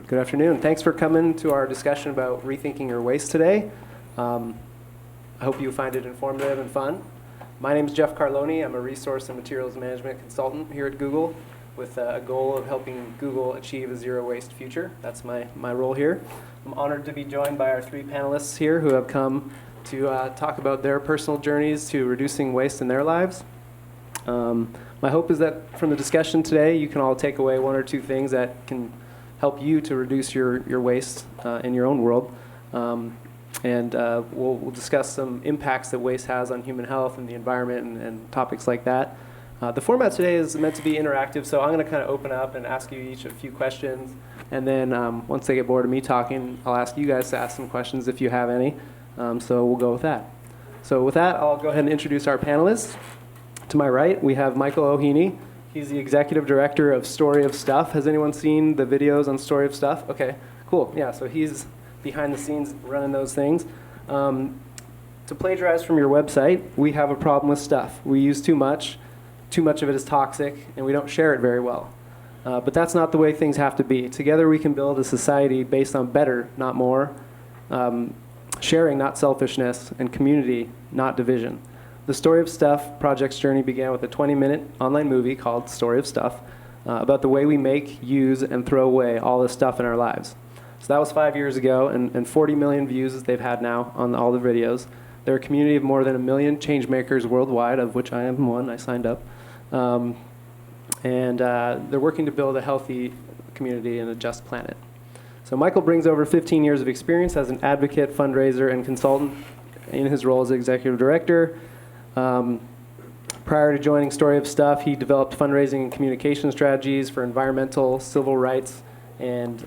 Good afternoon. Thanks for coming to our discussion about rethinking your waste today. I hope you find it informative and fun. My name is Jeff Carloni. I'm a resource and materials management consultant here at Google with a goal of helping Google achieve a zero waste future. That's my role here. I'm honored to be joined by our three panelists here who have come to talk about their personal journeys to reducing waste in their lives. My hope is that from the discussion today, you can all take away one or two things that can help you to reduce your waste in your own world. We'll discuss some impacts that waste has on human health and the environment and topics like that. The format today is meant to be interactive, so I'm going to kind of open up and ask you each a few questions. And then once they get bored of me talking, I'll ask you guys to ask some questions if you have any. So we'll go with that. So with that, I'll go ahead and introduce our panelists. To my right, we have Michael OHeaney. He's the executive director of Story of Stuff. Has anyone seen the videos on Story of Stuff? Okay, cool. Yeah, so he's behind the scenes running those things. To plagiarize from your website, we have a problem with stuff. We use too much. Too much of it is toxic, and we don't share it very well. But that's not the way things have to be. Together we can build a society based on better, not more, sharing, not selfishness, and community, not division. The Story of Stuff project's journey began with a 20-minute online movie called Story of Stuff about the way we make, use, and throw away all the stuff in our lives. So that was 5 years ago, and 40 million views they've had now on all the videos. They're a community of more than 1 million change makers worldwide, of which I am one. I signed up. They're working to build a healthy community and a just planet. So Michael brings over 15 years of experience as an advocate, fundraiser, and consultant in his role as executive director. Prior to joining Story of Stuff, he developed fundraising and communication strategies for environmental, civil rights, and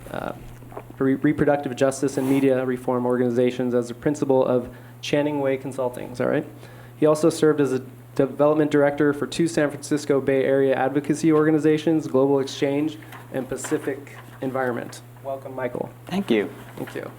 reproductive justice and media reform organizations as a principal of Channing Way Consulting. Is that right? He also served as a development director for 2 San Francisco Bay Area advocacy organizations, Global Exchange and Pacific Environment. Welcome, Michael. Thank you. Thank you.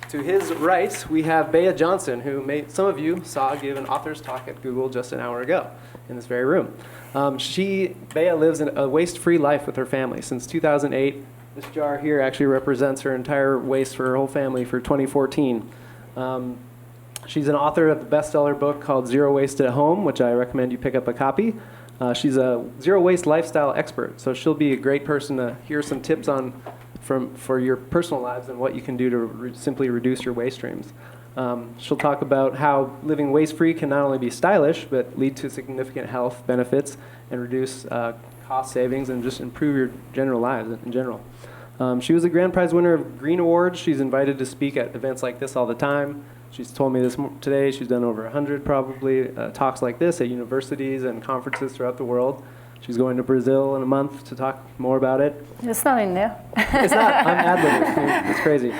To his right, we have Bea Johnson, who some of you saw give an author's talk at Google just an hour ago in this very room. Bea lives a waste-free life with her family since 2008. This jar here actually represents her entire waste for her whole family for 2014. She's an author of the bestseller book called Zero Waste at Home, which I recommend you pick up a copy. She's a zero waste lifestyle expert, so she'll be a great person to hear some tips for your personal lives and what you can do to simply reduce your waste streams. She'll talk about how living waste-free can not only be stylish, but lead to significant health benefits and reduce cost savings and just improve your general lives in general. She was a grand prize winner of Green Awards. She's invited to speak at events like this all the time. She's told me this today. She's done over 100 probably talks like this at universities and conferences throughout the world. She's going to Brazil in a month to talk more about it. It's not in there. It's not. I'm ad-libbing. It's crazy.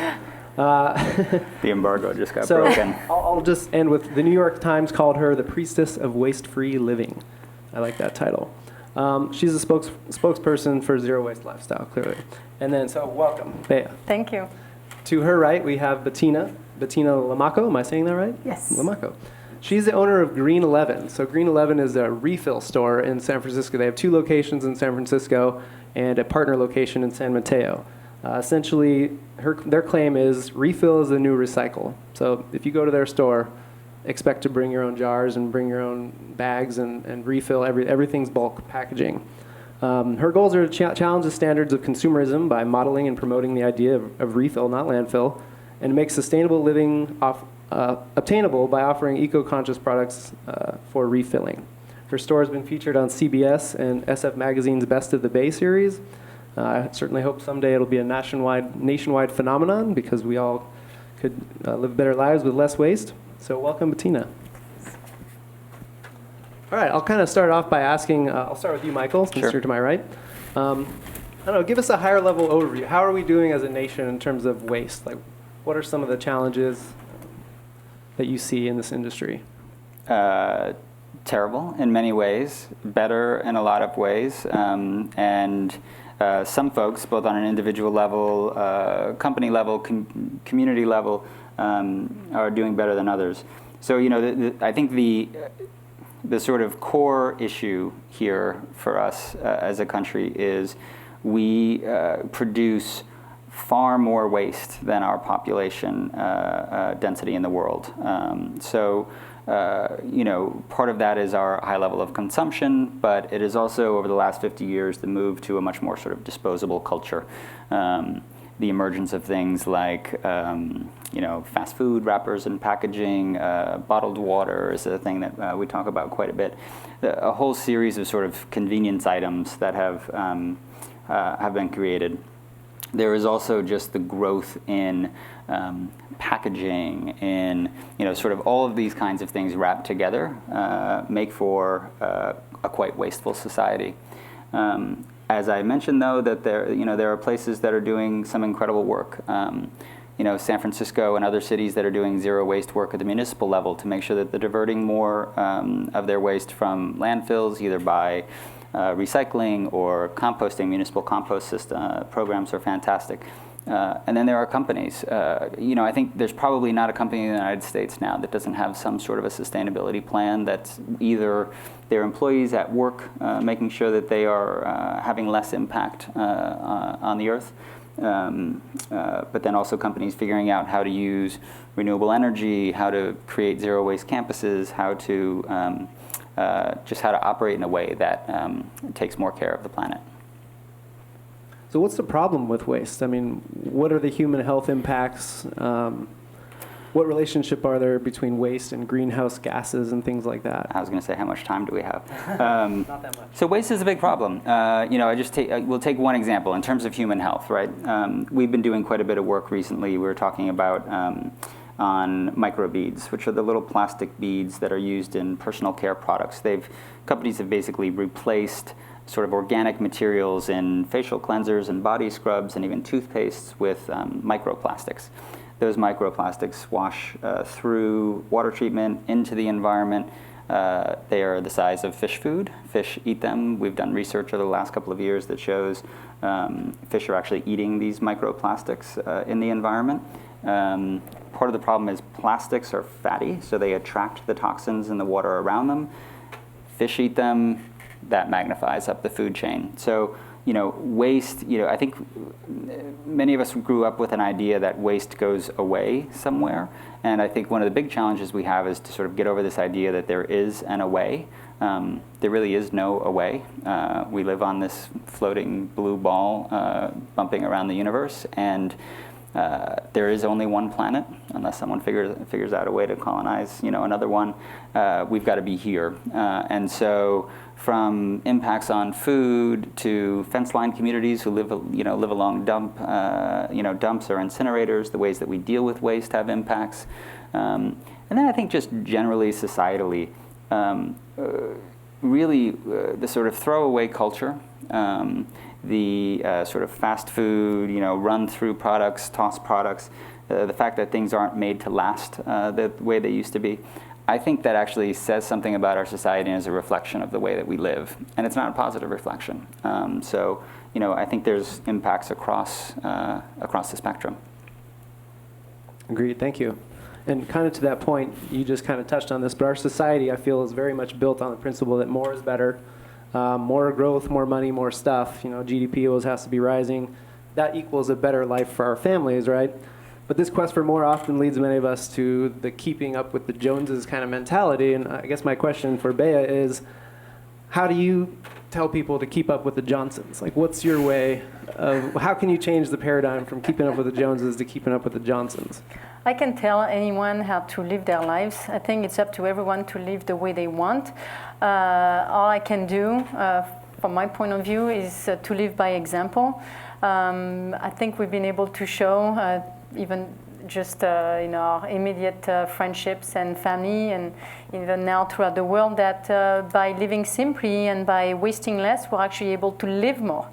The embargo just got broken. I'll just end with the New York Times called her the priestess of waste-free living. I like that title. She's a spokesperson for Zero Waste Lifestyle, clearly. And then, so welcome, Bea. Thank you. To her right, we have Bettina Limaco. Am I saying that right? Yes. Limaco. She's the owner of Green 11. So Green 11 is a refill store in San Francisco. They have 2 locations in San Francisco and a partner location in San Mateo. Essentially, their claim is refill is the new recycle. So if you go to their store, expect to bring your own jars and bring your own bags and refill. Everything's bulk packaging. Her goals are to challenge the standards of consumerism by modeling and promoting the idea of refill, not landfill, and make sustainable living obtainable by offering eco-conscious products for refilling. Her store has been featured on CBS and SF Magazine's Best of the Bay series. I certainly hope someday it'll be a nationwide phenomenon because we all could live better lives with less waste. So welcome, Bettina. All right, I'll kind of start off by asking, I'll start with you, Michael, since you're to my right. I don't know, give us a higher level overview. How are we doing as a nation in terms of waste? Like, what are some of the challenges that you see in this industry? Terrible in many ways, better in a lot of ways, and some folks, both on an individual level, company level, community level, are doing better than others. So, I think the sort of core issue here for us as a country is we produce far more waste than our population density in the world. Part of that is our high level of consumption, but it is also, over the last 50 years, the move to a much more sort of disposable culture. The emergence of things like, fast food wrappers and packaging, bottled water is a thing that we talk about quite a bit. A whole series of sort of convenience items that have been created. There is also just the growth in packaging, in sort of all of these kinds of things wrapped together make for a quite wasteful society. As I mentioned, though, that there are places that are doing some incredible work. San Francisco and other cities that are doing zero waste work at the municipal level to make sure that they're diverting more of their waste from landfills, either by recycling or composting. Municipal compost system programs are fantastic. And then there are companies. I think there's probably not a company in the United States now that doesn't have some sort of a sustainability plan that's either their employees at work making sure that they are having less impact on the earth, but then also companies figuring out how to use renewable energy, how to create zero waste campuses, how to how to operate in a way that takes more care of the planet. So what's the problem with waste? I mean, what are the human health impacts? What relationship are there between waste and greenhouse gases and things like that? I was going to say, how much time do we have? Not that much. So waste is a big problem. We'll take one example in terms of human health, right? We've been doing quite a bit of work recently. We were talking about on microbeads, which are the little plastic beads that are used in personal care products. Companies have basically replaced sort of organic materials in facial cleansers and body scrubs and even toothpastes with microplastics. Those microplastics wash through water treatment into the environment. They are the size of fish food. Fish eat them. We've done research over the last couple of years that shows fish are actually eating these microplastics in the environment. Part of the problem is plastics are fatty, so they attract the toxins in the water around them. Fish eat them. That magnifies up the food chain. So, waste, I think many of us grew up with an idea that waste goes away somewhere. And I think one of the big challenges we have is to sort of get over this idea that there is an away. There really is no away. We live on this floating blue ball bumping around the universe, and there is only one planet, unless someone figures out a way to colonize, another one. We've got to be here, and so from impacts on food to fence-line communities who live along dumps or incinerators, the ways that we deal with waste have impacts, and then I think just generally societally, really the sort of throwaway culture. The sort of fast food, run-through products, toss products, the fact that things aren't made to last the way they used to be, I think that actually says something about our society and is a reflection of the way that we live. And it's not a positive reflection. I think there's impacts across the spectrum. Agreed, thank you. And kind of to that point, you just kind of touched on this, but our society, I feel, is very much built on the principle that more is better. More growth, more money, more stuff. GDP always has to be rising. That equals a better life for our families, right? But this quest for more often leads many of us to the keeping up with the Joneses kind of mentality. And I guess my question for Bea is, how do you tell people to keep up with the Johnsons? Like, what's your way of, how can you change the paradigm from keeping up with the Joneses to keeping up with the Johnsons? I can tell anyone how to live their lives. I think it's up to everyone to live the way they want. All I can do, from my point of view, is to live by example. I think we've been able to show, even just in our immediate friendships and family, and even now throughout the world, that by living simply and by wasting less, we're actually able to live more.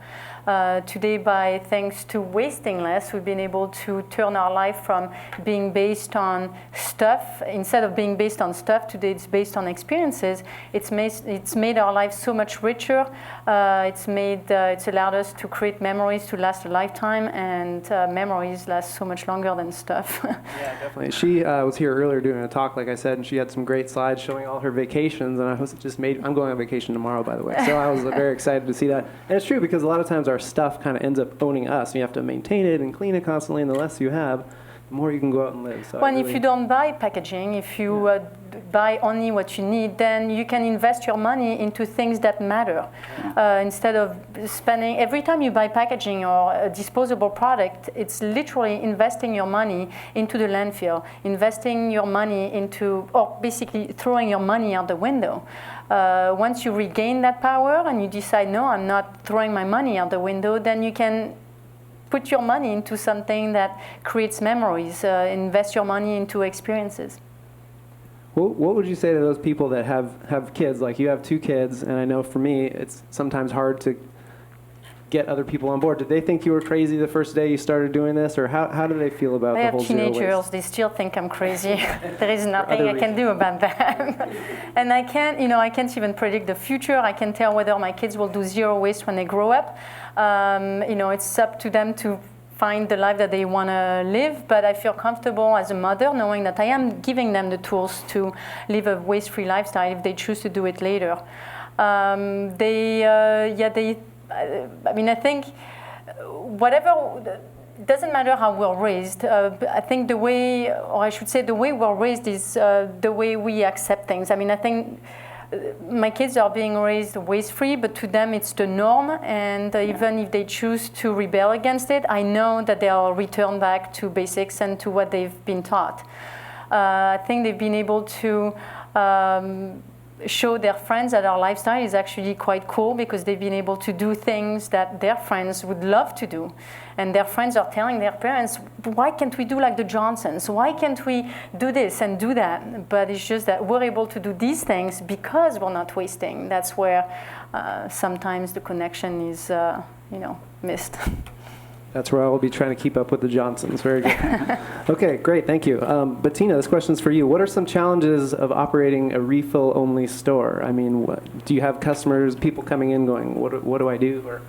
Today, thanks to wasting less, we've been able to turn our life from being based on stuff. Instead of being based on stuff, today it's based on experiences. It's made our lives so much richer. It's allowed us to create memories to last a lifetime, and memories last so much longer than stuff. Yeah, definitely. She was here earlier doing a talk, like I said, and she had some great slides showing all her vacations, and I'm going on vacation tomorrow, by the way, so I was very excited to see that. And it's true, because a lot of times our our stuff kind of ends up owning us. You have to maintain it and clean it constantly, and the less you have, the more you can go out and live. So well, if you don't buy packaging, if you buy only what you need, then you can invest your money into things that matter. Instead of spending, every time you buy packaging or a disposable product, it's literally investing your money into the landfill, investing your money into, or basically throwing your money out the window. Once you regain that power and you decide, no, I'm not throwing my money out the window, then you can put your money into something that creates memories, invest your money into experiences. What would you say to those people that have kids? Like you have 2 kids, and I know for me it's sometimes hard to get other people on board. Did they think you were crazy the first day you started doing this, or how do they feel about the whole zero waste? I have teenagers, they still think I'm crazy. There is nothing I can do about that. And I can't even predict the future. I can tell whether my kids will do zero waste when they grow up. It's up to them to find the life that they want to live, but I feel comfortable as a mother knowing that I am giving them the tools to live a waste-free lifestyle if they choose to do it later. I think it doesn't matter how we're raised. I think the way we're raised is the way we accept things. I think my kids are being raised waste-free, but to them it's the norm, and even if they choose to rebel against it, I know that they'll return back to basics and to what they've been taught. I think they've been able to show their friends that our lifestyle is actually quite cool because they've been able to do things that their friends would love to do. And their friends are telling their parents, why can't we do like the Johnsons? Why can't we do this and do that? But it's just that we're able to do these things because we're not wasting. That's where sometimes the connection is, missed. That's where I will be trying to keep up with the Johnsons. Very good. Okay, great. Thank you. Bettina, this question's for you. What are some challenges of operating a refill-only store? Do you have customers, people coming in going, what do I do? Or,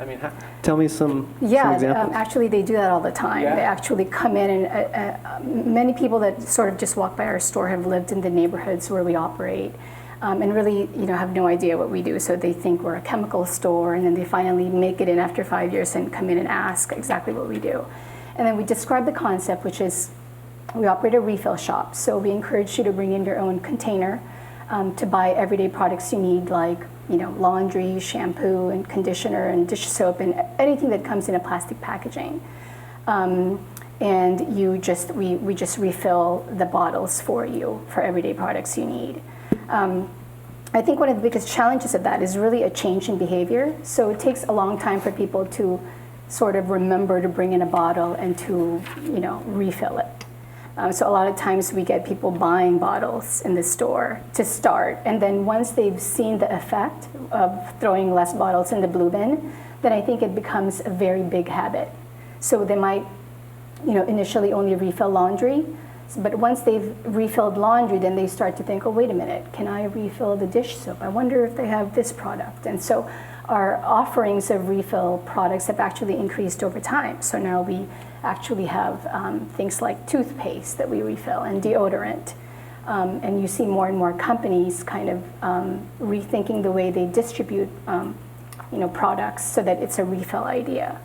tell me some examples. Actually, they do that all the time. Yeah. They actually come in, and many people that sort of just walk by our store have lived in the neighborhoods where we operate. And really, have no idea what we do. So they think we're a chemical store, and then they finally make it in after 5 years and come in and ask exactly what we do. And then we describe the concept, which is we operate a refill shop. So we encourage you to bring in your own container to buy everyday products you need, like laundry, shampoo, and conditioner, and dish soap, and anything that comes in a plastic packaging. And we just refill the bottles for you for everyday products you need. I think one of the biggest challenges of that is really a change in behavior. So it takes a long time for people to sort of remember to bring in a bottle and to, refill it. So a lot of times we get people buying bottles in the store to start, and then once they've seen the effect of throwing less bottles in the blue bin, then I think it becomes a very big habit. So they might, initially only refill laundry. But once they've refilled laundry, then they start to think, oh, wait a minute, can I refill the dish soap? I wonder if they have this product. And so our offerings of refill products have actually increased over time. So now we actually have things like toothpaste that we refill and deodorant. And you see more and more companies kind of rethinking the way they distribute products so that it's a refill idea.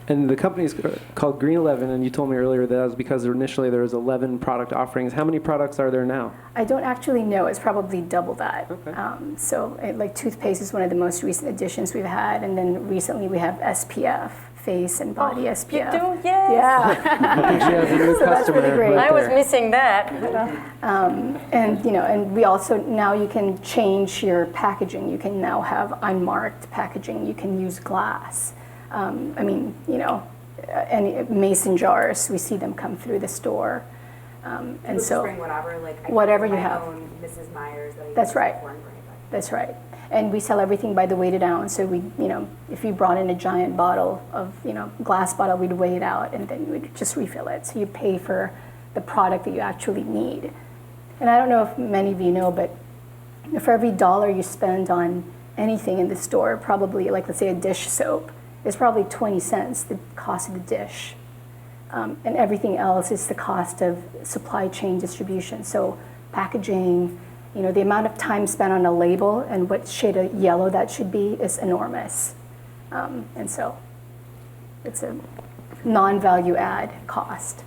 And the company's called Green 11, and you told me earlier that was because initially there was 11 product offerings. How many products are there now? I don't actually know. It's probably double that. Okay. Like toothpaste is one of the most recent additions we've had, and then recently we have SPF, face and body SPF. You do? Yes. Yeah. I think she has a new So that's really great. right I was there. missing that. And we also, now you can change your packaging. You can now have unmarked packaging. You can use glass. Any mason jars, we see them come through the store. And so bring whatever, like whatever you my have. own Mrs. Myers that I That's use right. before and bring it back. That's right. And we sell everything by the weighted ounce. So we, if you brought in a giant bottle of, glass bottle, we'd weigh it out and then you would just refill it. So you pay for the product that you actually need. And I don't know if many of you know, but for every $1 you spend on anything in the store, probably, like let's say a dish soap, is probably 20 cents the cost of the dish. And everything else is the cost of supply chain distribution. So packaging, the amount of time spent on a label and what shade of yellow that should be is enormous. And so it's a non-value add cost.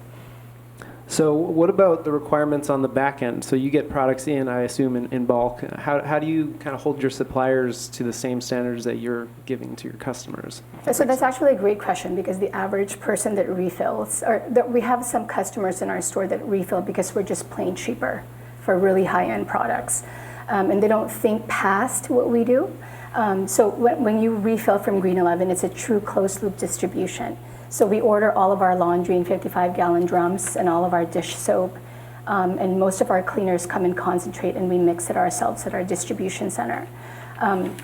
So what about the requirements on the back end? So you get products in, I assume, in bulk. How do you kind of hold your suppliers to the same standards that you're giving to your customers? So that's actually a great question, because the average person that refills, or that we have some customers in our store that refill because we're just plain cheaper for really high-end products. And they don't think past what we do. So when you refill from Green 11, it's a true closed-loop distribution. So we order all of our laundry in 55-gallon drums and all of our dish soap. And most of our cleaners come in concentrate, and we mix it ourselves at our distribution center. And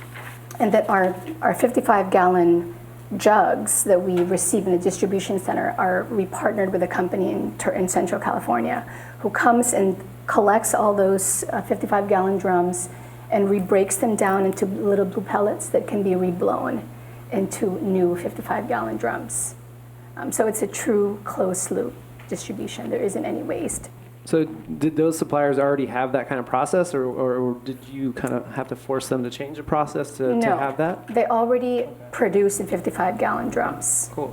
that our 55-gallon jugs that we receive in the distribution center we partnered with a company in Central California who comes and collects all those 55-gallon drums and re-breaks them down into little blue pellets that can be reblown into new 55-gallon drums. So it's a true closed-loop distribution. There isn't any waste. So did those suppliers already have that kind of process, or did you kind of have to force them to change the process to have that? They already produce in 55-gallon drums. Cool.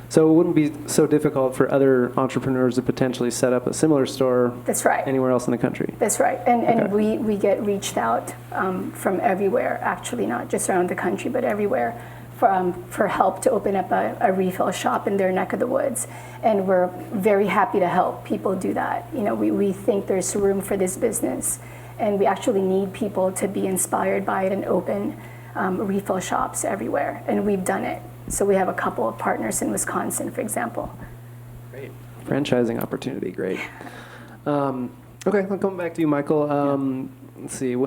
So it wouldn't be so difficult for other entrepreneurs to potentially set up a similar store. That's right. Anywhere else in the country. That's right. And Okay. we get reached out from everywhere, actually, not just around the country, but everywhere, for help to open up a refill shop in their neck of the woods. And we're very happy to help people do that. You know, we think there's room for this business, and we actually need people to be inspired by it and open refill shops everywhere. And we've done it. So we have a couple of partners in Wisconsin, for example. Great. Franchising opportunity, great. Okay, I'll come back to you, Michael. Let's see.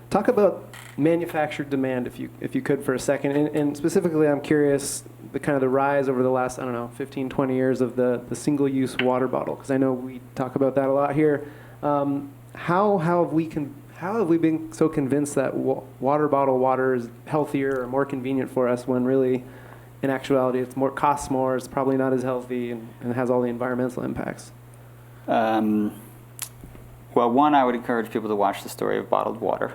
Talk about manufactured demand, if you could, for a second. And specifically, I'm curious, the rise over the last, 15, 20 years of the single-use water bottle, because I know we talk about that a lot here. How have we been so convinced that water bottle water is healthier or more convenient for us, when really, in actuality, costs more, it's probably not as healthy, and has all the environmental impacts? Well, one, I would encourage people to watch the story of bottled water,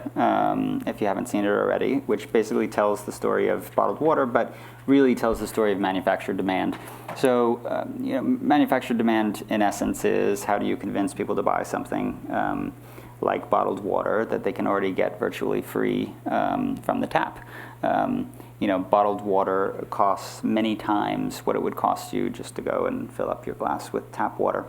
if you haven't seen it already, which basically tells the story of bottled water, but really tells the story of manufactured demand. So, manufactured demand, in essence, is how do you convince people to buy something like bottled water that they can already get virtually free from the tap. Bottled water costs many times what it would cost you just to go and fill up your glass with tap water.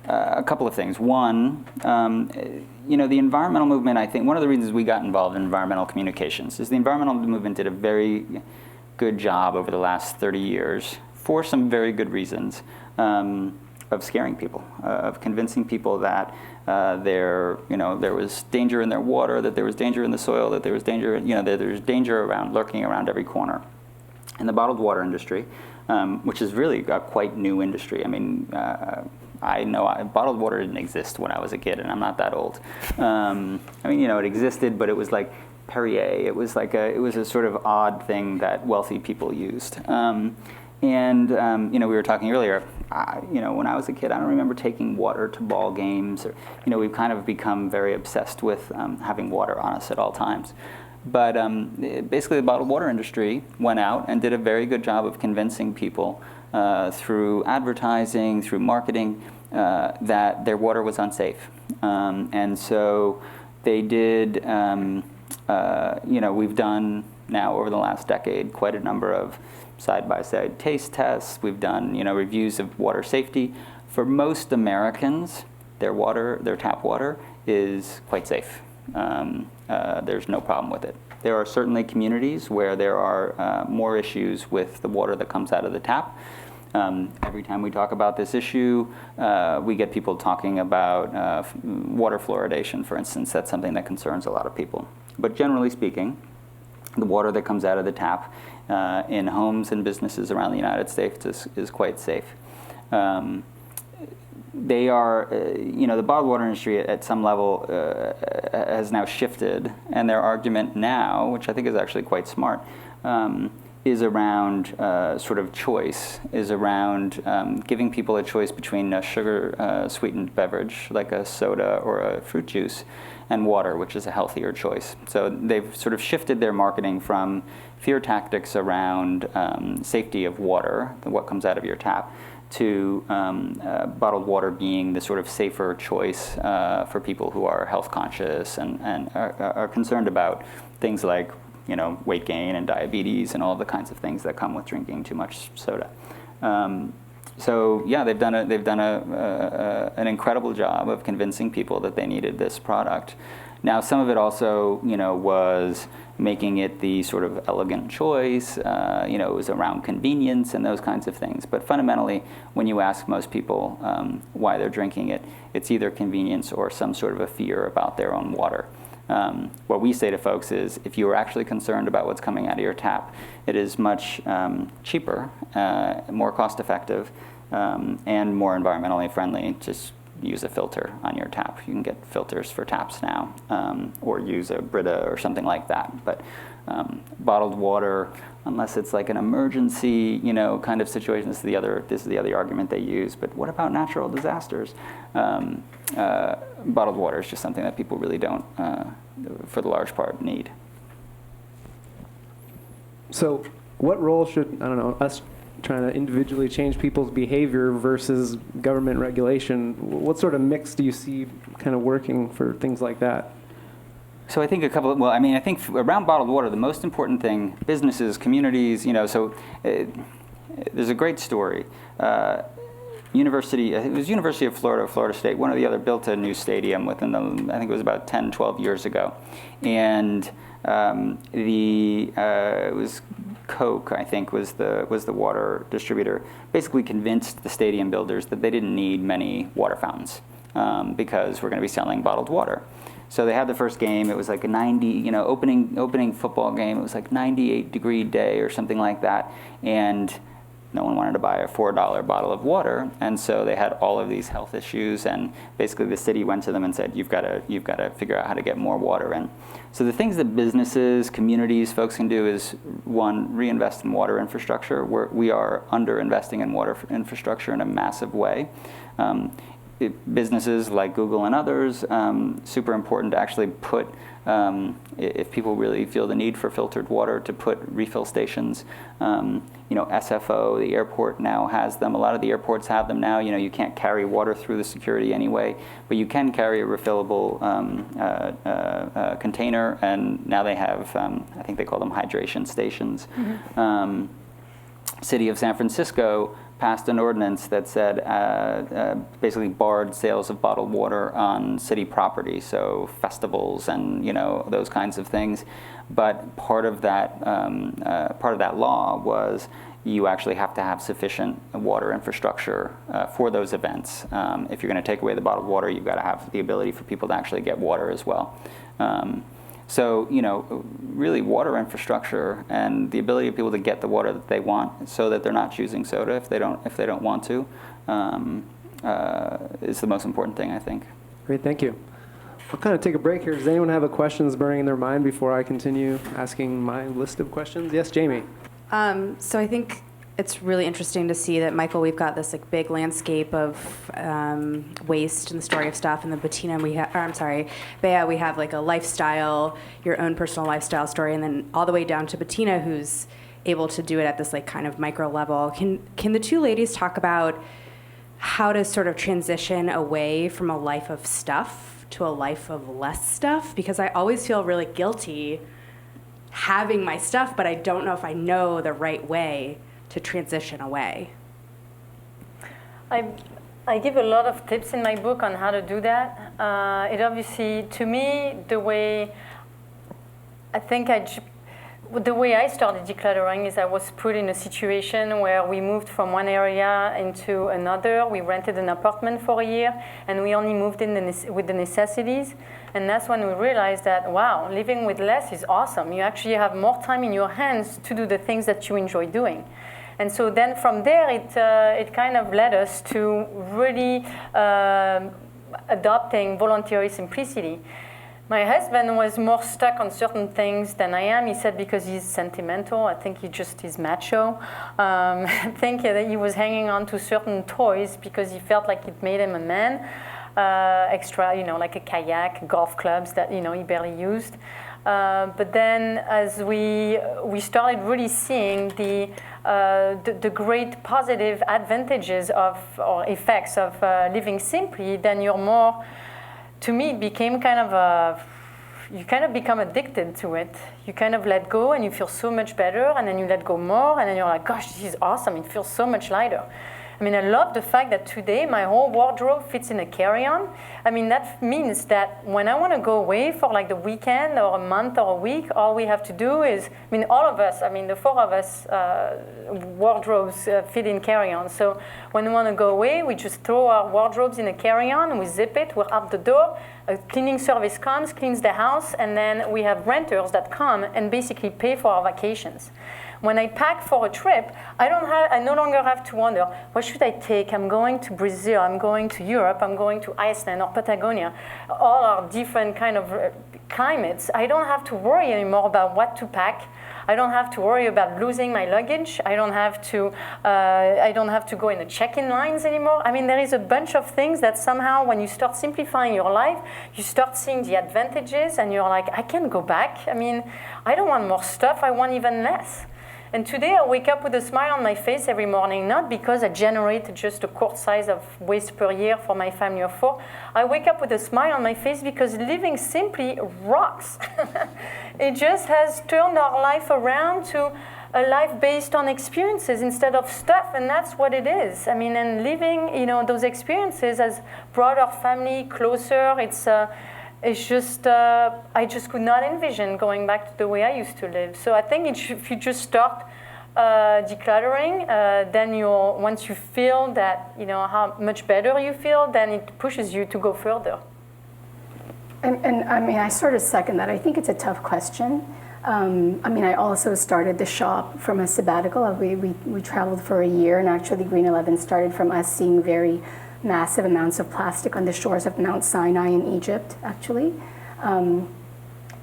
A couple of things. One, the environmental movement, I think one of the reasons we got involved in environmental communications is the environmental movement did a very good job over the last 30 years, for some very good reasons, of scaring people, of convincing people that there was danger in their water, that there was danger in the soil, that there was danger, that there's danger lurking around every corner. In the bottled water industry, which is really a quite new industry. I mean, I know bottled water didn't exist when I was a kid, and I'm not that old. It existed, but it was like Perrier. It was a sort of odd thing that wealthy people used. We were talking earlier. When I was a kid, I don't remember taking water to ball games. We've kind of become very obsessed with having water on us at all times. But basically, the bottled water industry went out and did a very good job of convincing people through advertising, through marketing, that their water was unsafe. And so they did, we've done now over the last decade quite a number of side-by-side taste tests. We've done, reviews of water safety. For most Americans, their tap water is quite safe. There's no problem with it. There are certainly communities where there are more issues with the water that comes out of the tap. Every time we talk about this issue, we get people talking about water fluoridation, for instance. That's something that concerns a lot of people. But generally speaking, the water that comes out of the tap in homes and businesses around the United States is quite safe. They are, the bottled water industry at some level has now shifted, and their argument now, which I think is actually quite smart, is around sort of choice, is around giving people a choice between a sugar-sweetened beverage like a soda or a fruit juice, and water, which is a healthier choice. So they've sort of shifted their marketing from fear tactics around safety of water, what comes out of your tap, to bottled water being the sort of safer choice for people who are health conscious and are concerned about things like, you know, weight gain and diabetes and all the kinds of things that come with drinking too much soda. So yeah, they've done an incredible job of convincing people that they needed this product. Now, some of it also, you know, was making it the sort of elegant choice. You know, it was around convenience and those kinds of things. But fundamentally, when you ask most people why they're drinking it, it's either convenience or some sort of a fear about their own water. What we say to folks is, if you are actually concerned about what's coming out of your tap, it is much cheaper, more cost-effective, and more environmentally friendly. Just use a filter on your tap. You can get filters for taps now, or use a Brita or something like that. But bottled water, unless it's like an emergency, you know, kind of situation, this is the other argument they use. But what about natural disasters? Bottled water is just something that people really don't, for the large part, need. So what role should, I don't know, us trying to individually change people's behavior versus government regulation, what sort of mix do you see kind of working for things like that? So I think I think around bottled water, the most important thing, businesses, communities, you know, so there's a great story. University of Florida, Florida State, one or the other, built a new stadium within I think it was about 10, 12 years ago. And it was Coke, I think, was the water distributor, basically convinced the stadium builders that they didn't need many water fountains because we're going to be selling bottled water. So they had the first game. It was like a 90, you know, opening football game. It was like 98-degree day or something like that, and no one wanted to buy a $4 bottle of water, and so they had all of these health issues. And basically, the city went to them and said, "You've got to figure out how to get more water in." So the things that businesses, communities, folks can do is, one, reinvest in water infrastructure. We are under-investing in water infrastructure in a massive way. Businesses like Google and others, super important to actually put, if people really feel the need for filtered water, to put refill stations. You know, SFO, the airport now has them. A lot of the airports have them now. You know, you can't carry water through the security anyway, but you can carry a refillable container, and now they have, I think they call them hydration stations. Mm-hmm. City of San Francisco passed an ordinance that said, basically barred sales of bottled water on city property, so festivals and, you know, those kinds of things. But part of that law was you actually have to have sufficient water infrastructure for those events. If you're going to take away the bottled water, you've got to have the ability for people to actually get water as well. So, you know, really water infrastructure and the ability of people to get the water that they want, so that they're not choosing soda if they don't want to, is the most important thing, I think. Great, thank you. I'll kind of take a break here. Does anyone have a questions burning in their mind before I continue asking my list of questions? Yes, Jamie. So I think it's really interesting to see that, Michael, we've got this like big landscape of waste and the story of stuff, and the Bettina Bea, we have like a lifestyle, your own personal lifestyle story, and then all the way down to Bettina, who's able to do it at this like kind of micro level. Can the two ladies talk about how to sort of transition away from a life of stuff to a life of less stuff? Because I always feel really guilty having my stuff, but I don't know if I know the right way to transition away. I give a lot of tips in my book on how to do that. It obviously, to me, the way I started decluttering is I was put in a situation where we moved from one area into another. We rented an apartment for a year, and we only moved in with the necessities. And that's when we realized that, wow, living with less is awesome. You actually have more time in your hands to do the things that you enjoy doing. And so then from there, it kind of led us to really adopting voluntary simplicity. My husband was more stuck on certain things than I am. He said because he's sentimental. I think he just is macho. I think that he was hanging on to certain toys because he felt like it made him a man. extra, like a kayak, golf clubs that, he barely used. But then as we started really seeing the great positive advantages of or effects of living simply, then you're more, to me, it became kind of you kind of become addicted to it. You kind of let go and you feel so much better, and then you let go more, and then you're like, gosh, this is awesome. It feels so much lighter. I mean, I love the fact that today my whole wardrobe fits in a carry-on. I mean, that means that when I want to go away for like the weekend or a month or a week, all we have to do is, I mean, all of us, I mean, the four of us, wardrobes fit in carry-on. So when we want to go away, we just throw our wardrobes in a carry-on, we zip it, we're out the door, a cleaning service comes, cleans the house, and then we have renters that come and basically pay for our vacations. When I pack for a trip, I no longer have to wonder, what should I take? I'm going to Brazil, I'm going to Europe, I'm going to Iceland or Patagonia, all our different kind of climates. I don't have to worry anymore about what to pack. I don't have to worry about losing my luggage. I don't have to go in the check-in lines anymore. I mean, there is a bunch of things that somehow, when you start simplifying your life, you start seeing the advantages, and you're like, I can go back. I mean, I don't want more stuff. I want even less. And today I wake up with a smile on my face every morning, not because I generate just a quart size of waste per year for my family of 4. I wake up with a smile on my face because living simply rocks. It just has turned our life around to a life based on experiences instead of stuff, and that's what it is. I mean, and living, those experiences has brought our family closer. It's just, I just could not envision going back to the way I used to live. So I think if you just start decluttering, then once you feel that, how much better you feel, then it pushes you to go further. And I mean, I sort of second that. I think it's a tough question. I mean, I also started the shop from a sabbatical. We traveled for a year, and actually Green 11 started from us seeing very massive amounts of plastic on the shores of Mount Sinai in Egypt, actually. And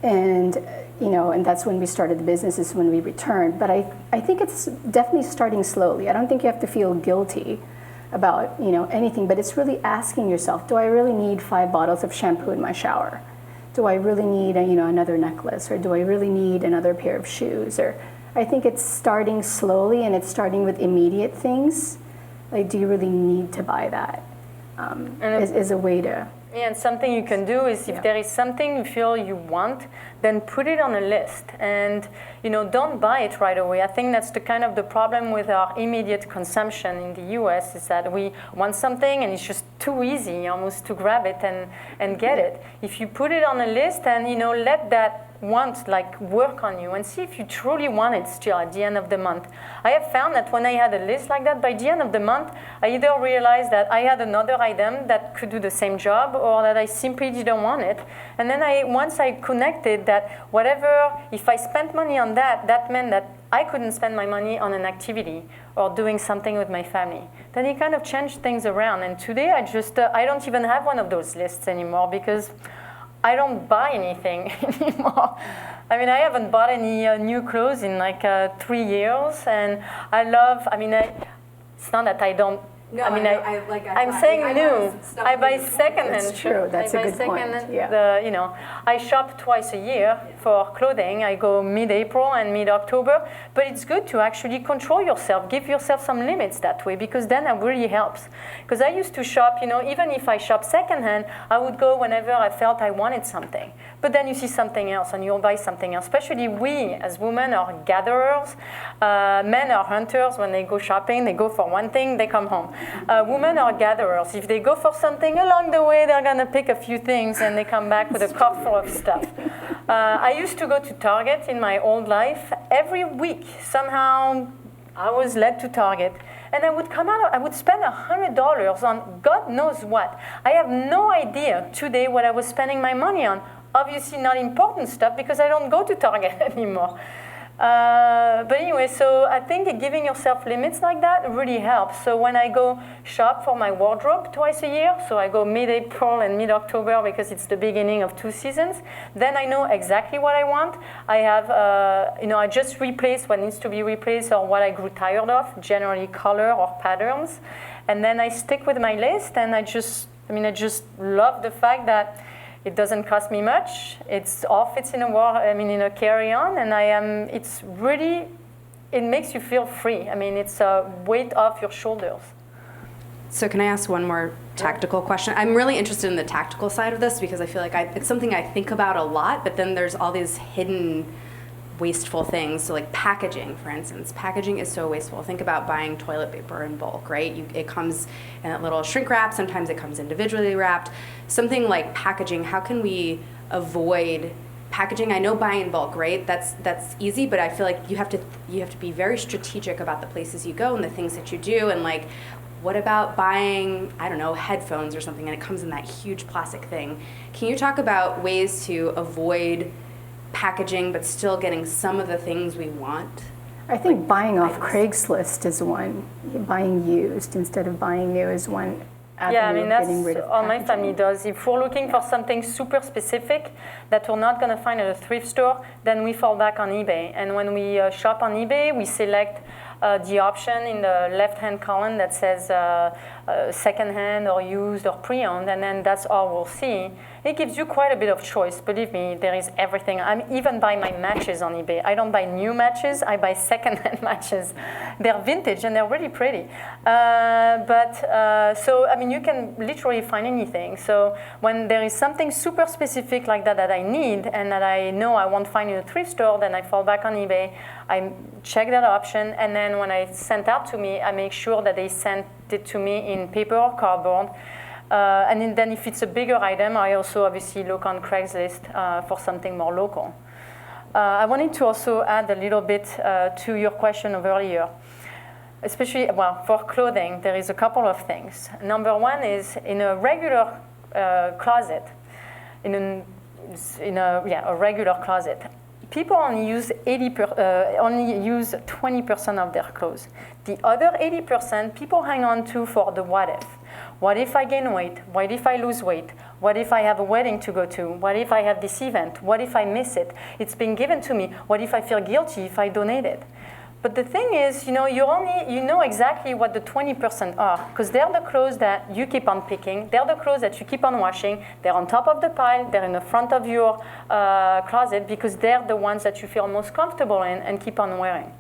that's when we started the business, is when we returned. But I think it's definitely starting slowly. I don't think you have to feel guilty about, anything, but it's really asking yourself, do I really need 5 bottles of shampoo in my shower? Do I really need, another necklace? Or do I really need another pair of shoes? Or I think it's starting slowly, and it's starting with immediate things. Like, do you really need to buy that? Is a way to... Yeah, and something you can do is if there is something you feel you want, then put it on a list, and don't buy it right away. I think that's the kind of the problem with our immediate consumption in the US, is that we want something and it's just too easy almost to grab it and get it. If you put it on a list and let that want work on you and see if you truly want it still at the end of the month. I have found that when I had a list like that, by the end of the month, I either realized that I had another item that could do the same job, or that I simply didn't want it. And then once I connected that if I spent money on that meant that I couldn't spend my money on an activity or doing something with my family. Then it kind of changed things around. And today I don't even have one of those lists anymore, because I don't buy anything anymore. I mean, I haven't bought any new clothes in 3 years, and it's not that I don't. No, I'm saying new. I buy secondhand. That's true. That's a good point. Yeah. I shop twice a year for clothing. I go mid-April and mid-October. But it's good to actually control yourself, give yourself some limits that way, because then it really helps. Because I used to shop, even if I shop secondhand, I would go whenever I felt I wanted something. But then you see something else and you'll buy something else. Especially we, as women, are gatherers. Men are hunters. When they go shopping, they go for one thing, they come home. Women are gatherers. If they go for something along the way, they're going to pick a few things and they come back with a cart full of stuff. I used to go to Target in my old life. Every week, somehow, I was led to Target. And I would spend $100 on God knows what. I have no idea today what I was spending my money on. Obviously not important stuff, because I don't go to Target anymore. But anyway, so I think giving yourself limits like that really helps. So when I go shop for my wardrobe twice a year, so I go mid-April and mid-October because it's the beginning of 2 seasons, then I know exactly what I want. I have, I just replace what needs to be replaced or what I grew tired of, generally color or patterns. And then I stick with my list and I just I mean, I just love the fact that it doesn't cost me much. It's all fits in a carry-on, and it's really, it makes you feel free. I mean, it's a weight off your shoulders. So can I ask one more tactical question? I'm really interested in the tactical side of this because I feel like it's something I think about a lot, but then there's all these hidden wasteful things. So like packaging, for instance. Packaging is so wasteful. Think about buying toilet paper in bulk, right? It comes in a little shrink wrap. Sometimes it comes individually wrapped. Something like packaging, how can we avoid packaging? I know buying in bulk, right? That's easy, but I feel like you have to be very strategic about the places you go and the things that you do. And like, what about buying, I don't know, headphones or something, and it comes in that huge plastic thing? Can you talk about ways to avoid packaging but still getting some of the things we want? I think buying off Craigslist is one. Buying used instead of buying new is one avenue. Yeah, I mean, of getting rid that's of all my packaging. family does. If we're looking for something super specific that we're not going to find at a thrift store, then we fall back on eBay. And when we shop on eBay, we select the option in the left-hand column that says second-hand or used or pre-owned, and then that's all we'll see. It gives you quite a bit of choice. Believe me, there is everything. I even buy my matches on eBay. I don't buy new matches. I buy second-hand matches. They're vintage and they're really pretty. So, I mean, you can literally find anything. So when there is something super specific like that I need and that I know I won't find in a thrift store, then I fall back on eBay. I check that option, and then when it's sent out to me, I make sure that they sent it to me in paper or cardboard. And then if it's a bigger item, I also obviously look on Craigslist for something more local. I wanted to also add a little bit to your question of earlier. Especially, well, for clothing, there is a couple of things. Number one is in a regular closet, a regular closet, people only use 20% of their clothes. The other 80% people hang on to for the what if. What if I gain weight? What if I lose weight? What if I have a wedding to go to? What if I have this event? What if I miss it? It's been given to me. What if I feel guilty if I donate it? But the thing is, you know exactly what the 20% are, because they're the clothes that you keep on picking. They're the clothes that you keep on washing. They're on top of the pile. They're in the front of your closet because they're the ones that you feel most comfortable in and keep on wearing.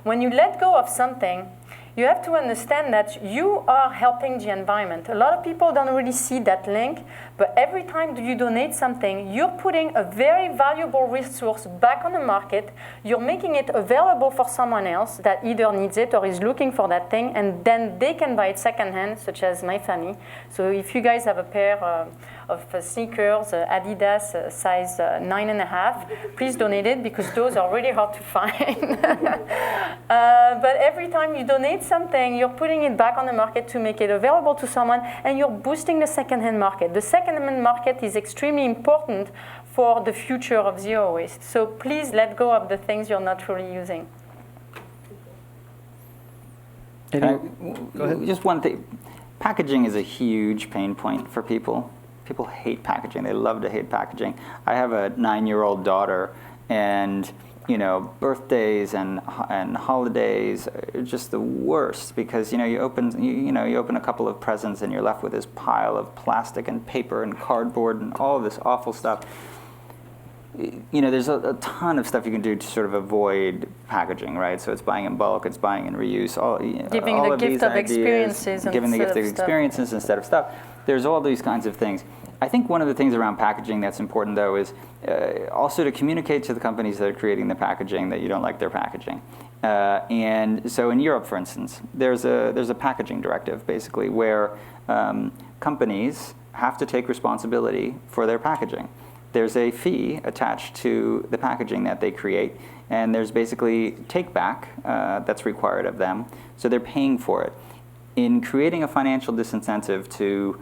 When you let go of something, you have to understand that you are helping the environment. A lot of people don't really see that link, but every time you donate something, you're putting a very valuable resource back on the market. You're making it available for someone else that either needs it or is looking for that thing, and then they can buy it secondhand, such as my family. So if you guys have a pair of sneakers, Adidas, size 9.5, please donate it because those are really hard to find. But every time you donate something, you're putting it back on the market to make it available to someone, and you're boosting the secondhand market. The secondhand market is extremely important for the future of zero waste. So please let go of the things you're not really using. Go ahead. Just one thing. Packaging is a huge pain point for people. People hate packaging. They love to hate packaging. I have a 9-year-old daughter, and birthdays and holidays are just the worst because you open a couple of presents and you're left with this pile of plastic and paper and cardboard and all of this awful stuff. There's a ton of stuff you can do to sort of avoid packaging, right? So it's buying in bulk, it's buying in reuse, Giving the gift of experiences instead of stuff. There's all these kinds of things. I think one of the things around packaging that's important, though, is also to communicate to the companies that are creating the packaging that you don't like their packaging. And so in Europe, for instance, there's a packaging directive, basically, where companies have to take responsibility for their packaging. There's a fee attached to the packaging that they create, and there's basically take-back that's required of them, so they're paying for it. In creating a financial disincentive to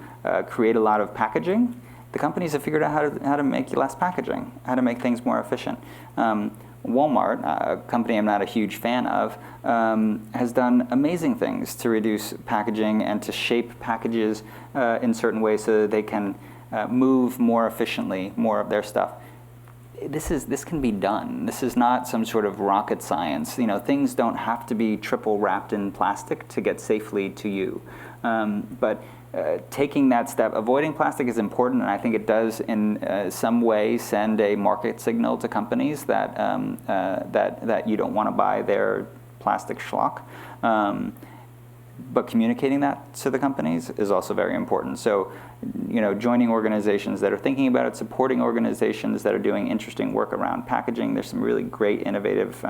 create a lot of packaging, the companies have figured out how to make less packaging, how to make things more efficient. Walmart, a company I'm not a huge fan of, has done amazing things to reduce packaging and to shape packages in certain ways so that they can move more efficiently more of their stuff. This can be done. This is not some sort of rocket science. Things don't have to be triple wrapped in plastic to get safely to you. But taking that step, avoiding plastic is important, and I think it does in some way send a market signal to companies that that you don't want to buy their plastic schlock. But communicating that to the companies is also very important. So, joining organizations that are thinking about it, supporting organizations that are doing interesting work around packaging. There's some really great innovative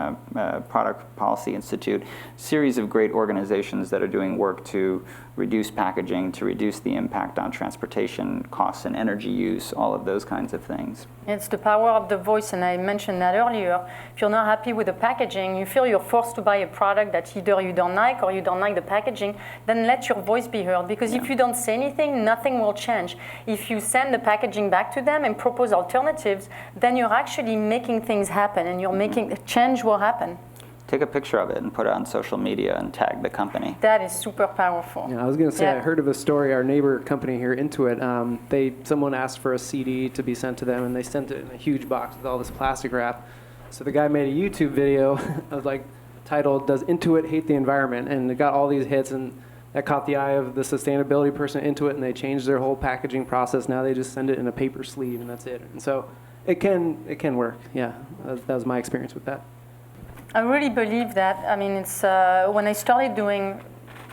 Product Policy Institute, series of great organizations that are doing work to reduce packaging, to reduce the impact on transportation costs and energy use, all of those kinds of things. It's the power of the voice, and I mentioned that earlier. If you're not happy with the packaging, you feel you're forced to buy a product that either you don't like or you don't like the packaging, then let your voice be heard. Because if you don't say anything, nothing will change. If you send the packaging back to them and propose alternatives, then you're actually making things happen, and you're making change will happen. Take a picture of it and put it on social media and tag the company. That is super powerful. Yeah, I was going to say, I heard of a story, our neighbor company here, Intuit, someone asked for a CD to be sent to them, and they sent it in a huge box with all this plastic wrap. So the guy made a YouTube video titled, "Does Intuit Hate the Environment?" And it got all these hits, and that caught the eye of the sustainability person at Intuit, and they changed their whole packaging process. Now they just send it in a paper sleeve, and that's it. And so it can work. Yeah, that was my experience with that. I really believe that. I mean, it's when I started doing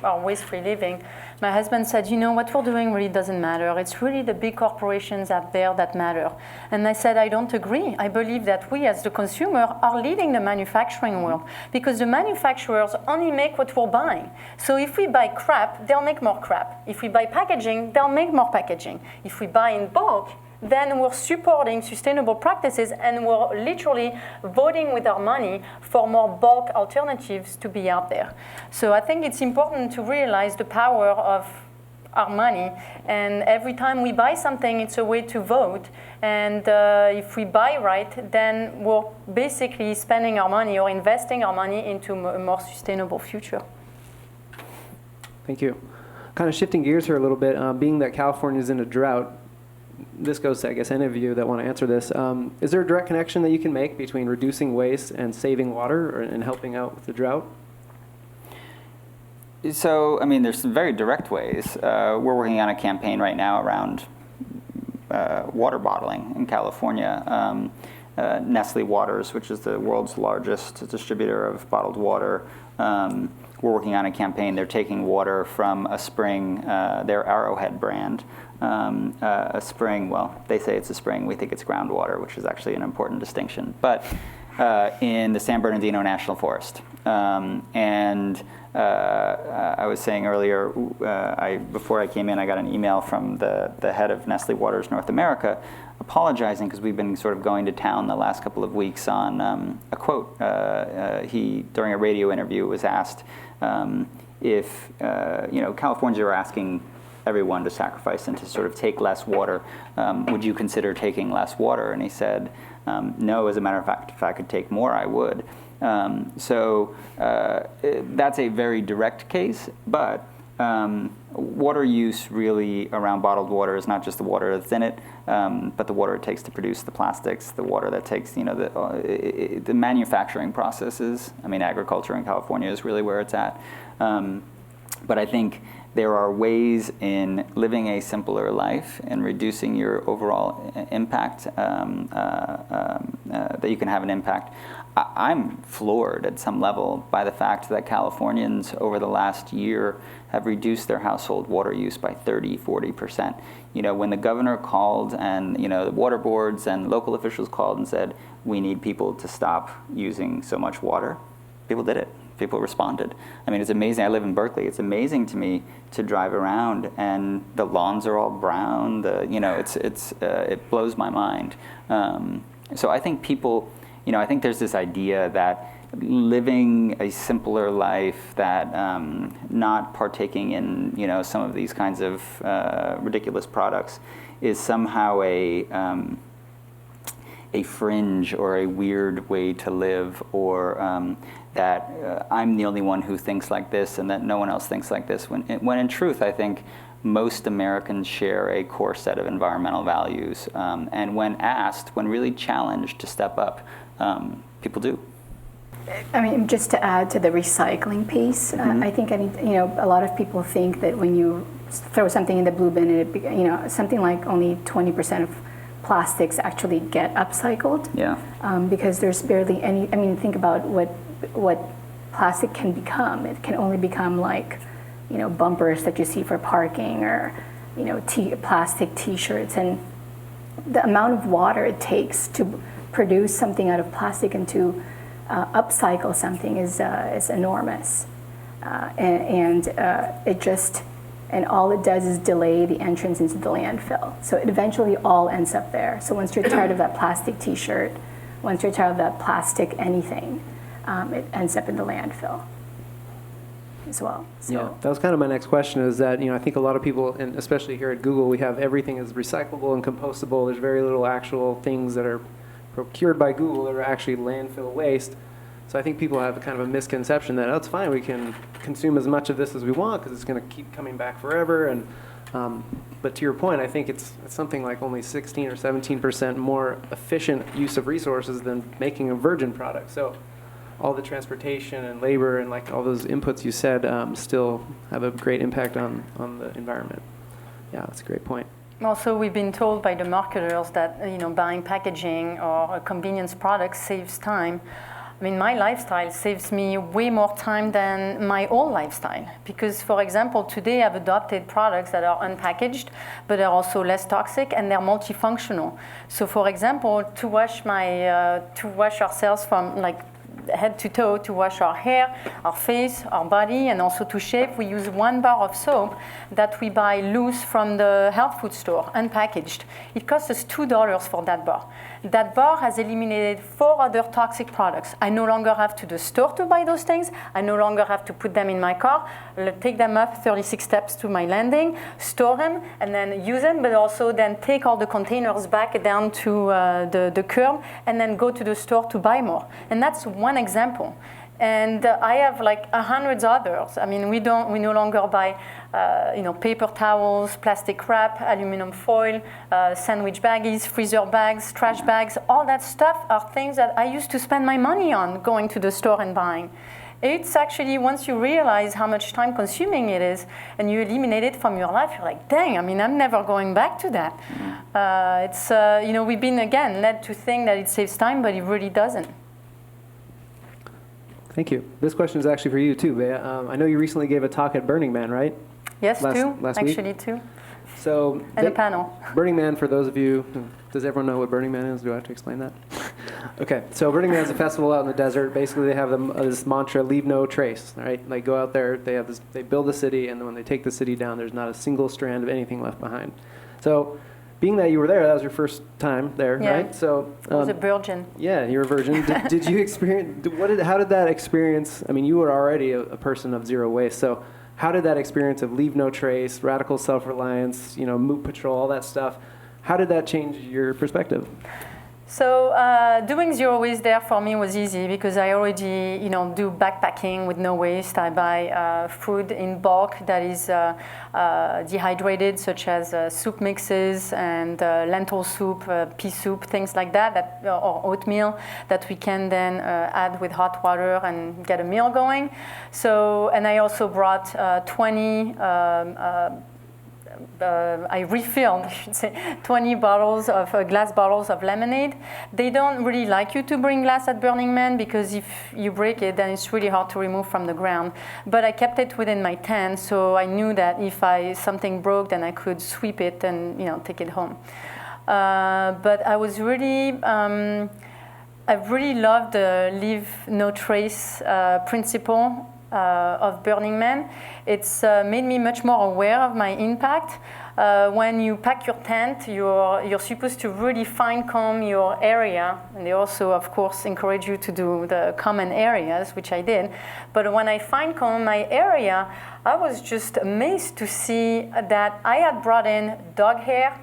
waste-free living, my husband said, what we're doing really doesn't matter. It's really the big corporations out there that matter. And I said, I don't agree. I believe that we as the consumer are leading the manufacturing world, because the manufacturers only make what we're buying. So if we buy crap, they'll make more crap. If we buy packaging, they'll make more packaging. If we buy in bulk, then we're supporting sustainable practices, and we're literally voting with our money for more bulk alternatives to be out there. So I think it's important to realize the power of our money, and every time we buy something, it's a way to vote. And if we buy right, then we're basically spending our money or investing our money into a more sustainable future. Thank you. Kind of shifting gears here a little bit, being that California is in a drought, this goes to, I guess, any of you that want to answer this. Is there a direct connection that you can make between reducing waste and saving water and helping out with the drought? So, I mean, there's some very direct ways. We're working on a campaign right now around water bottling in California. Nestle Waters, which is the world's largest distributor of bottled water, we're working on a campaign. They're taking water from a spring, their Arrowhead brand, a spring, well, they say it's a spring, we think it's groundwater, which is actually an important distinction, but in the San Bernardino National Forest. And I was saying earlier, before I came in, I got an email from the head of Nestle Waters North America apologizing, because we've been sort of going to town the last couple of weeks on a quote. He, during a radio interview, was asked if, Californians are asking everyone to sacrifice and to sort of take less water. Would you consider taking less water? And he said, no, as a matter of fact, if I could take more, I would. So that's a very direct case, but water use really around bottled water is not just the water that's in it, but the water it takes to produce the plastics, the water that takes, the manufacturing processes. I mean, agriculture in California is really where it's at. But I think there are ways in living a simpler life and reducing your overall impact that you can have an impact. I'm floored at some level by the fact that Californians over the last year have reduced their household water use by 30-40%. When the governor called and the water boards and local officials called and said, we need people to stop using so much water, people did it. People responded. I mean, it's amazing. I live in Berkeley. It's amazing to me to drive around and the lawns are all brown. It blows my mind. So I think people, I think there's this idea that living a simpler life, that not partaking in some of these kinds of ridiculous products is somehow a fringe or a weird way to live, or that I'm the only one who thinks like this and that no one else thinks like this, when in truth I think most Americans share a core set of environmental values, and when asked, when really challenged to step up, people do. I mean, just to add to the recycling piece, I think a lot of people think that when you throw something in the blue bin, something like only 20% of plastics actually get upcycled. Yeah. Because there's barely any. I mean, think about what plastic can become. It can only become like, bumpers that you see for parking, or plastic T-shirts, and the amount of water it takes to produce something out of plastic and to upcycle something is enormous, and all it does is delay the entrance into the landfill. So it eventually all ends up there. So once you're tired of that plastic T-shirt, once you're tired of that plastic anything, it ends up in the landfill as well. So. Yeah, that was kind of my next question, is that, I think a lot of people, and especially here at Google, we have everything is recyclable and compostable. There's very little actual things that are procured by Google that are actually landfill waste. So I think people have kind of a misconception that, it's fine, we can consume as much of this as we want because it's going to keep coming back forever. And but to your point, I think it's something like only 16 or 17% more efficient use of resources than making a virgin product. So all the transportation and labor and like all those inputs you said still have a great impact on the environment. Yeah, that's a great point. Also, we've been told by the marketers that buying packaging or a convenience product saves time. I mean, my lifestyle saves me way more time than my old lifestyle. Because, for example, today I've adopted products that are unpackaged, but are also less toxic, and they're multifunctional. So, for example, to wash ourselves from head to toe, to wash our hair, our face, our body, and also to shave, we use 1 bar of soap that we buy loose from the health food store, unpackaged. It costs us $2 for that bar. That bar has eliminated 4 other toxic products. I no longer have to the store to buy those things. I no longer have to put them in my car, take them up 36 steps to my landing, store them, and then use them, but also then take all the containers back down to the curb, and then go to the store to buy more. And that's one example. And I have hundreds others. I mean, we no longer buy, paper towels, plastic wrap, aluminum foil, sandwich baggies, freezer bags, trash bags. All that stuff are things that I used to spend my money on going to the store and buying. It's actually, once you realize how much time consuming it is and you eliminate it from your life, you're like, dang, I mean, I'm never going back to that. We've been, again, led to think that it saves time, but it really doesn't. Thank you. This question is actually for you too, Bea. I know you recently gave a talk at Burning Man, right? Yes, last week? Actually, two. So, and a panel. Burning Man, for those of you, does everyone know what Burning Man is? Do I have to explain that? Okay, so Burning Man is a festival out in the desert. Basically, they have this mantra, leave no trace, right? They go out there, they build a city, and then when they take the city down, there's not a single strand of anything left behind. So, being that you were there, that was your first time there, right? So I was a virgin. Yeah, you're a virgin. Did you experience? How did that experience? I mean, you were already a person of zero waste. So, how did that experience of leave no trace, radical self-reliance, Moot Patrol, all that stuff? How did that change your perspective? So doing zero waste there for me was easy because I already, do backpacking with no waste. I buy food in bulk that is dehydrated, such as soup mixes and lentil soup, pea soup, things like that, or oatmeal that we can then add with hot water and get a meal going. So, and I also brought 20. I refilled, I should say, 20 glass bottles of lemonade. They don't really like you to bring glass at Burning Man because if you break it, then it's really hard to remove from the ground. But I kept it within my tent, so I knew that if something broke, then I could sweep it and take it home. But I was really, I really loved the leave no trace principle of Burning Man. It's made me much more aware of my impact. When you pack your tent, you're supposed to really fine-comb your area, and they also, of course, encourage you to do the common areas, which I did. But when I fine-comb my area, I was just amazed to see that I had brought in dog hair,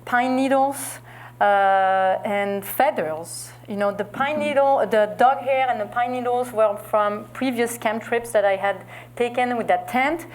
pine needles, and feathers. The pine needle, the dog hair and the pine needles were from previous camp trips that I had taken with that tent.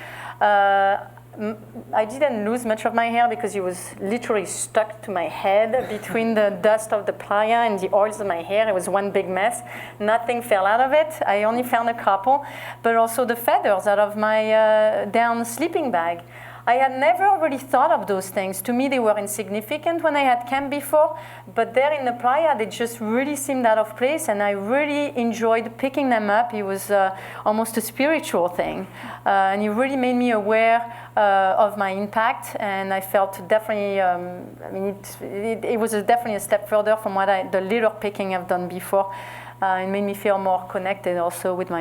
I didn't lose much of my hair because it was literally stuck to my head between the dust of the playa and the oils of my hair. It was one big mess. Nothing fell out of it. I only found a couple, but also the feathers out of my down sleeping bag. I had never really thought of those things. To me, they were insignificant when I had camped before, but there in the playa, they just really seemed out of place, and I really enjoyed picking them up. It was almost a spiritual thing, and it really made me aware of my impact, and I felt definitely, it was definitely a step further from what the litter picking I've done before. It made me feel more connected also with my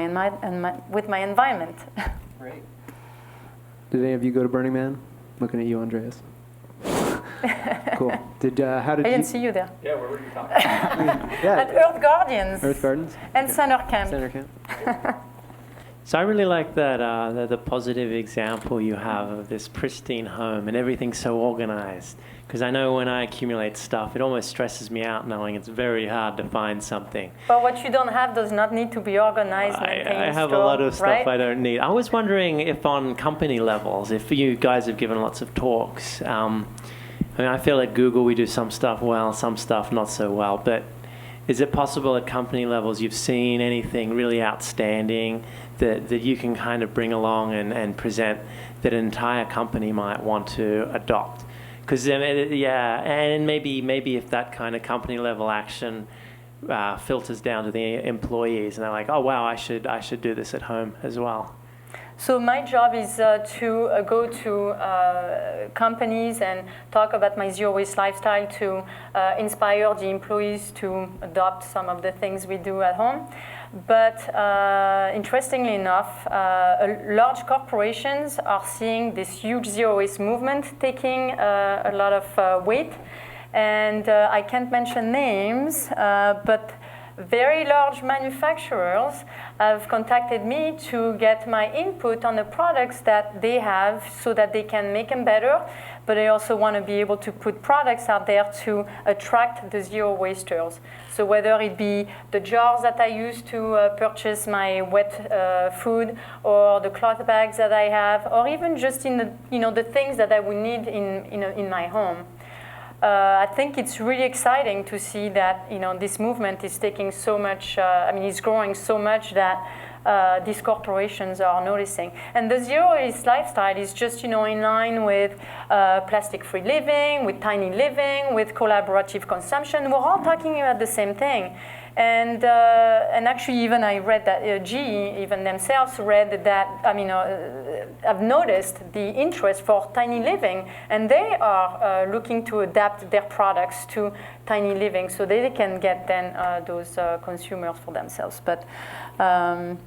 environment. Great. Did any of you go to Burning Man? Looking at you, Andreas. Cool. How did I didn't see you there. Yeah, where were you talking? Yeah. At Earth Guardians. Earth Gardens? And Center Camp. Center Camp. So I really like that the positive example you have of this pristine home and everything's so organized. Because I know when I accumulate stuff, it almost stresses me out knowing it's very hard to find something. But what you don't have does not need to be organized. I have a lot of stuff right? I don't need. I was wondering if on company levels, if you guys have given lots of talks. I feel at Google we do some stuff well, some stuff not so well. But is it possible at company levels you've seen anything really outstanding that you can kind of bring along and present that an entire company might want to adopt? Because and maybe if that kind of company level action filters down to the employees, and they're like, oh wow, I should do this at home as well. So my job is to go to companies and talk about my zero waste lifestyle to inspire the employees to adopt some of the things we do at home. But interestingly enough, large corporations are seeing this huge zero waste movement taking a lot of weight. And I can't mention names, but very large manufacturers have contacted me to get my input on the products that they have so that they can make them better. But I also want to be able to put products out there to attract the zero wasters. So whether it be the jars that I use to purchase my wet food, or the cloth bags that I have, or even just in the things that I would need in my home. I think it's really exciting to see that this movement is taking so much. It's growing so much that these corporations are noticing. And the zero waste lifestyle is just in line with plastic-free living, with tiny living, with collaborative consumption. We're all talking about the same thing. And actually, even I read that GE, even themselves read that, I've noticed the interest for tiny living, and they are looking to adapt their products to tiny living so they can get then those consumers for themselves. But I'm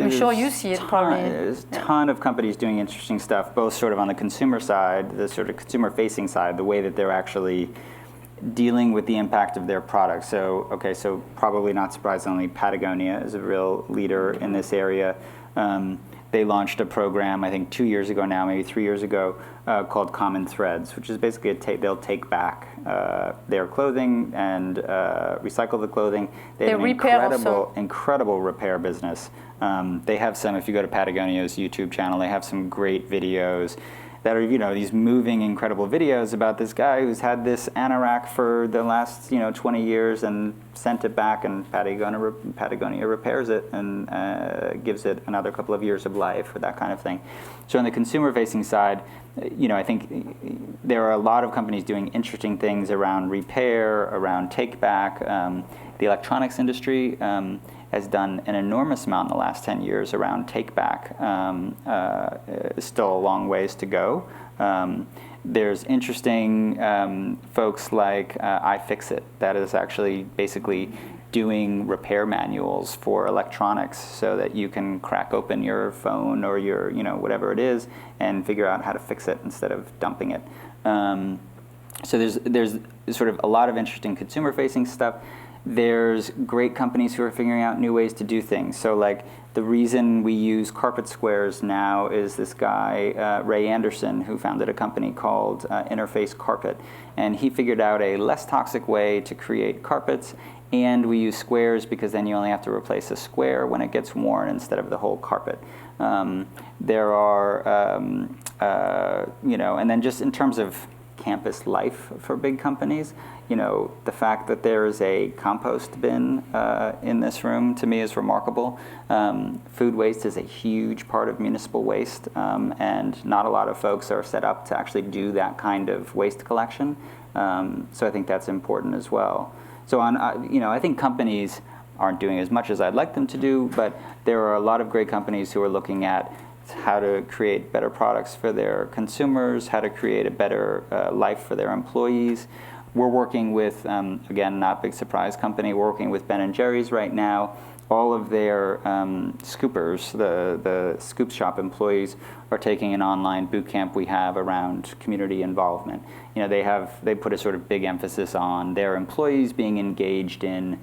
sure you see it probably. There's a ton of companies doing interesting stuff, both sort of on the consumer side, the sort of consumer-facing side, the way that they're actually dealing with the impact of their products. So probably not surprisingly, Patagonia is a real leader in this area. They launched a program, I think 2 years ago now, maybe 3 years ago, called Common Threads, which is basically they'll take back their clothing and recycle the clothing. They have an incredible repair business. They have some, if you go to Patagonia's YouTube channel, they have some great videos that are, these moving, incredible videos about this guy who's had this anorak for the last, 20 years and sent it back, and Patagonia repairs it and gives it another couple of years of life, or that kind of thing. So on the consumer-facing side, I think there are a lot of companies doing interesting things around repair, around take-back. The electronics industry has done an enormous amount in the last 10 years around take-back. Still a long ways to go. There's interesting folks like iFixit that is actually basically doing repair manuals for electronics so that you can crack open your phone or your, whatever it is and figure out how to fix it instead of dumping it. So there's sort of a lot of interesting consumer-facing stuff. There's great companies who are figuring out new ways to do things. So like the reason we use carpet squares now is this guy, Ray Anderson, who founded a company called Interface Carpet. And he figured out a less toxic way to create carpets and we use squares because then you only have to replace a square when it gets worn instead of the whole carpet. There are, and then just in terms of campus life for big companies, the fact that there is a compost bin in this room to me is remarkable. Food waste is a huge part of municipal waste, and not a lot of folks are set up to actually do that kind of waste collection. So I think that's important as well. So I think companies aren't doing as much as I'd like them to do, but there are a lot of great companies who are looking at how to create better products for their consumers, how to create a better life for their employees. We're working with, again, not big surprise company, we're working with Ben & Jerry's right now. All of their scoopers, the scoop shop employees, are taking an online boot camp we have around community involvement. They put a sort of big emphasis on their employees being engaged in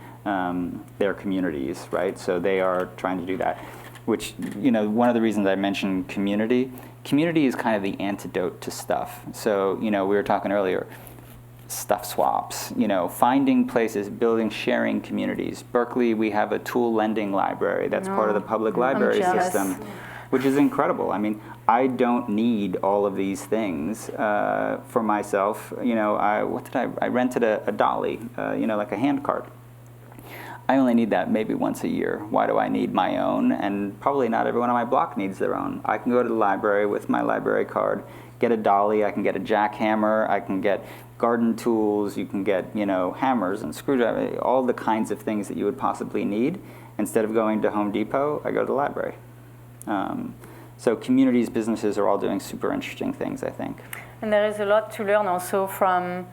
their communities, right? So they are trying to do that. Which, one of the reasons I mentioned community is kind of the antidote to stuff. So, we were talking earlier, stuff swaps, finding places, building sharing communities. Berkeley, we have a tool lending library that's part of the public library system, which is incredible. I mean, I don't need all of these things for myself. I rented a dolly, like a hand cart. I only need that maybe once a year. Why do I need my own? And probably not everyone on my block needs their own. I can go to the library with my library card, get a dolly, I can get a jackhammer, I can get garden tools, you can get, hammers and screwdrivers, all the kinds of things that you would possibly need. Instead of going to Home Depot, I go to the library. So communities, businesses are all doing super interesting things, I think. And there is a lot to learn also from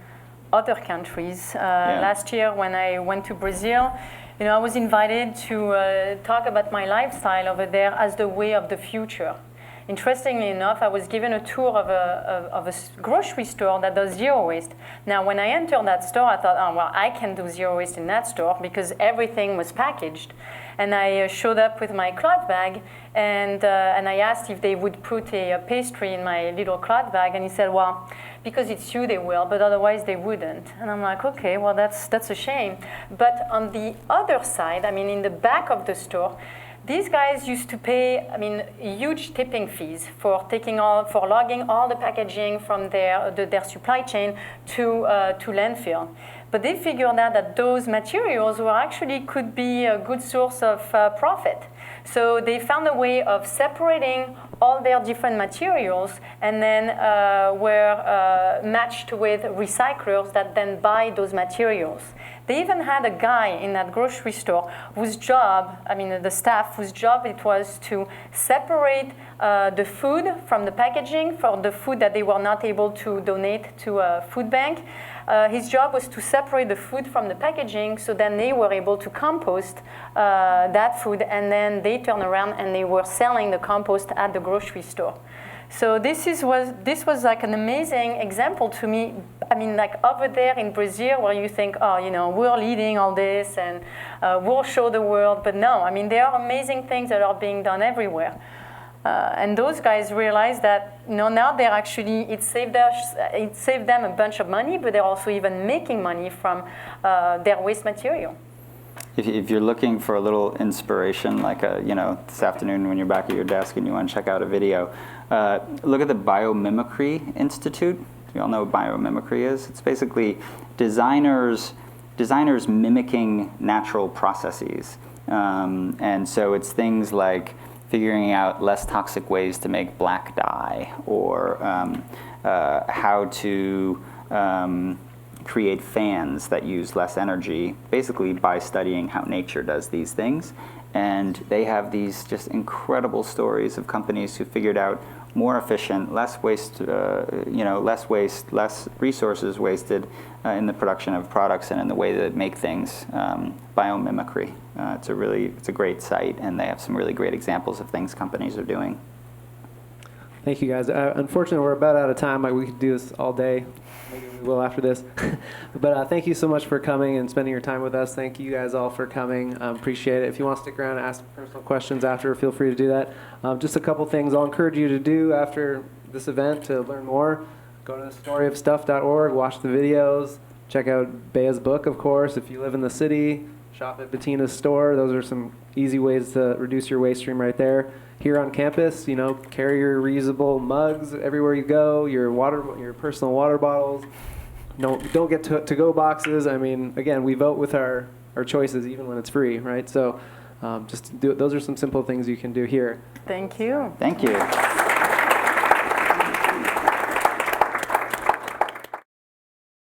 other countries. Last year when I went to Brazil, I was invited to talk about my lifestyle over there as the way of the future. Interestingly enough, I was given a tour of a grocery store that does zero waste. Now, when I entered that store, I thought, oh, well, I can do zero waste in that store because everything was packaged. And I showed up with my cloth bag, and I asked if they would put a pastry in my little cloth bag, and he said, well, because it's you, they will, but otherwise they wouldn't. And I'm like, okay, well, that's a shame. But on the other side, in the back of the store, these guys used to pay, huge tipping fees for logging all the packaging from their supply chain to landfill. But they figured out that those materials could be a good source of profit. So they found a way of separating all their different materials and then were matched with recyclers that then buy those materials. They even had a guy in that grocery store whose job, the staff, whose job it was to separate the food from the packaging for the food that they were not able to donate to a food bank. His job was to separate the food from the packaging, so then they were able to compost that food, and then they turned around and they were selling the compost at the grocery store. So this was like an amazing example to me. Like over there in Brazil, where you think, we're leading all this and we'll show the world, but no, there are amazing things that are being done everywhere. And those guys realize that now they're actually, it saved them a bunch of money, but they're also even making money from their waste material. If you're looking for a little inspiration, like this afternoon when you're back at your desk and you want to check out a video, look at the Biomimicry Institute. You all know what biomimicry is. It's basically designers mimicking natural processes. And so it's things like figuring out less toxic ways to make black dye, or how to create fans that use less energy, basically by studying how nature does these things. And they have these just incredible stories of companies who figured out more efficient, less waste, less resources wasted in the production of products and in the way that they make things. Biomimicry. It's a great site, and they have some really great examples of things companies are doing. Thank you, guys. Unfortunately, we're about out of time. We could do this all day. Maybe we will after this. But thank you so much for coming and spending your time with us. Thank you guys all for coming. Appreciate it. If you want to stick around and ask personal questions after, feel free to do that. Just a couple things I'll encourage you to do after this event to learn more. Go to storyofstuff.org, watch the videos, Check out Bea's book, of course. If you live in the city, shop at Bettina's store. Those are some easy ways to reduce your waste stream right there. Here on campus, you know, carry your reusable mugs everywhere you go, your personal water bottles. Don't get to-go boxes. I mean, again, we vote with our choices even when it's free, right? So those are some simple things you can do here. Thank you. Thank you.